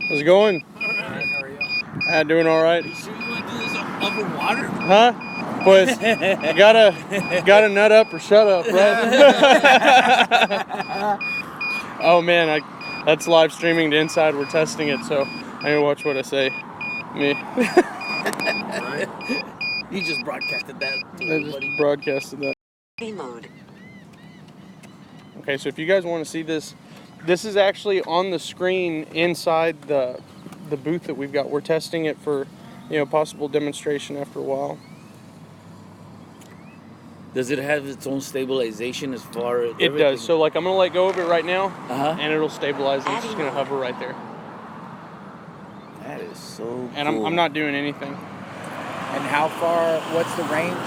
How's it going? Alright, how are you? Doing all right. Are you sure you want to do this over water? Huh? But you gotta nut up or shut up, right? Oh man, that's live streaming to inside. We're testing it, so I need to watch what I say. Me. Right? You just broadcasted that to I everybody. just broadcasted that. Mode. Okay, so if you guys want to see this, this is actually on the screen inside the booth that we've got. We're testing it for, possible demonstration after a while. Does it have its own stabilization as far as It does. So like I'm gonna let go of it right now, Uh-huh. and it'll stabilize. And it's just gonna hover right there. That is so And cool. I'm not doing anything. And how far, what's the range?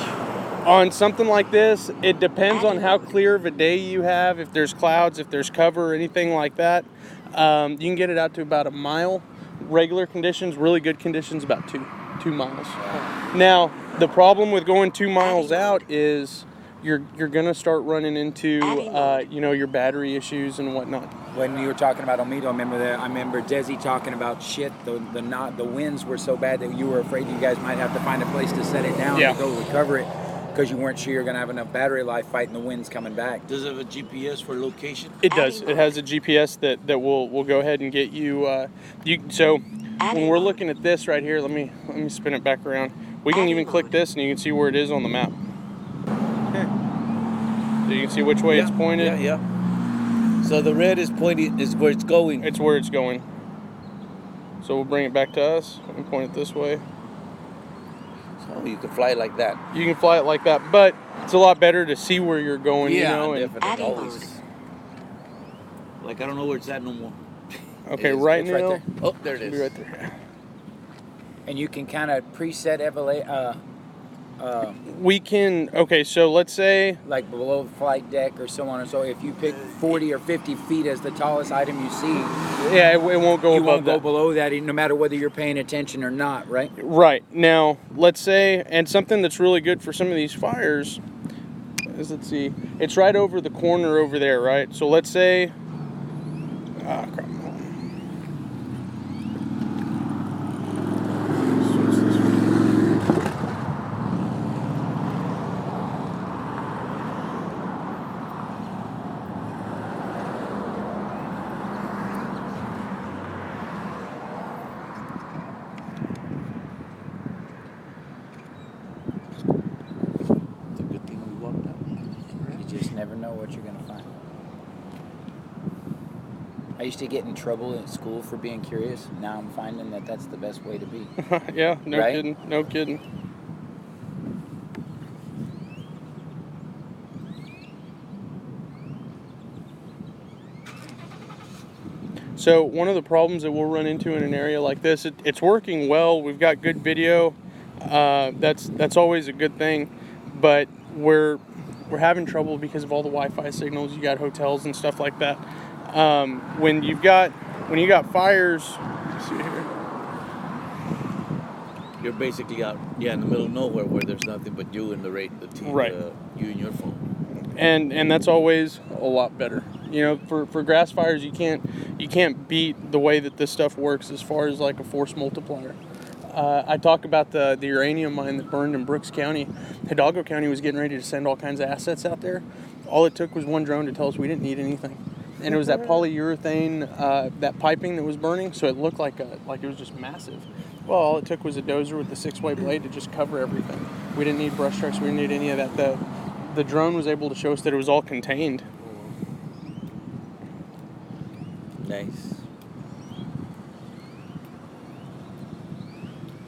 On something like this, it depends on how clear of a day you have. If there's clouds, if there's cover, or anything like that, you can get it out to about a mile. Regular conditions, really good conditions, about two miles. Now, the problem with going 2 miles out is you're gonna start running into your battery issues and whatnot. When you were talking about Omedo, I remember Desi talking about shit. The winds were so bad that you were afraid you guys might have to find a place to set it down to go recover it because you weren't sure you're gonna have enough battery life fighting the winds coming back. Does it have a GPS for location? It does. It has a GPS that will go ahead and get you. So when we're looking at this right here, let me spin it back around. We can even click this and you can see where it is on the map. So you can see which way it's pointed. Yeah. So the red is pointing is where it's going. It's where it's going. So we'll bring it back to us and point it this way. So you can fly it like that. You can fly it like that, but it's a lot better to see where you're going. Definitely. Always. Like I don't know where it's at no more. Okay, It's right right now. there. Oh, there it It'll is. be right there. And you can kind of preset We can. Okay, so let's say. like below the flight deck or so on and so. If you pick 40 or 50 feet as the tallest item you see, Yeah, it won't go you above won't go that. below that, no matter whether you're paying attention or not, right? Right. Now, let's say, and something that's really good for some of these fires is, let's see, it's right over the corner over there, right? So let's say, crap. It's a good thing we walked out. You just never know what you're gonna find. I used to get in trouble at school for being curious. Now I'm finding that that's the best way to be. Yeah, no Right? kidding. No kidding. So one of the problems that we'll run into in an area like this, it's working well. We've got good video. That's always a good thing, but we're having trouble because of all the Wi-Fi signals. You got hotels and stuff like that. When you got fires, let's see here. You're basically out, in the middle of nowhere where there's nothing but you and the team, Right. You and your phone. And that's always a lot better. For grass fires, you can't beat the way that this stuff works as far as like a force multiplier. I talk about the uranium mine that burned in Brooks County. Hidalgo County was getting ready to send all kinds of assets out there. All it took was one drone to tell us we didn't need anything. And it was that polyurethane, that piping that was burning, so it looked like it was just massive. Well, all it took was a dozer with the 6-way blade to just cover everything. We didn't need brush trucks. We didn't need any of that. The drone was able to show us that it was all contained. Nice.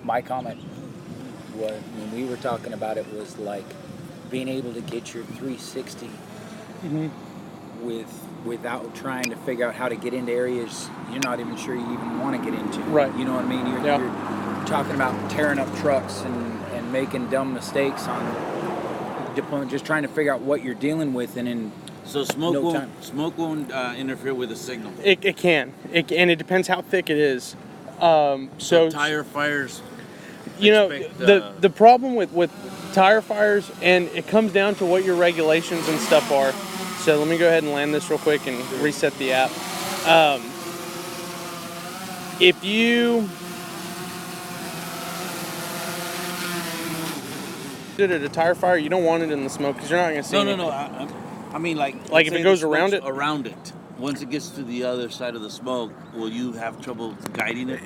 My comment was, when we were talking about it, was like being able to get your 360 without trying to figure out how to get into areas you're not even sure you even want to get into. Right. You know what I mean? You're talking about tearing up trucks and making dumb mistakes on deployment, just trying to figure out what you're dealing with, and in So smoke won't interfere with the signal. It can. And it depends how thick it is. So tire fires. The problem with tire fires, and it comes down to what your regulations and stuff are. So let me go ahead and land this real quick and reset the app. If you did it at a tire fire, you don't want it in the smoke because you're not going to see anything. No. I mean, like if it goes around it? Around it. Once it gets to the other side of the smoke, will you have trouble guiding it?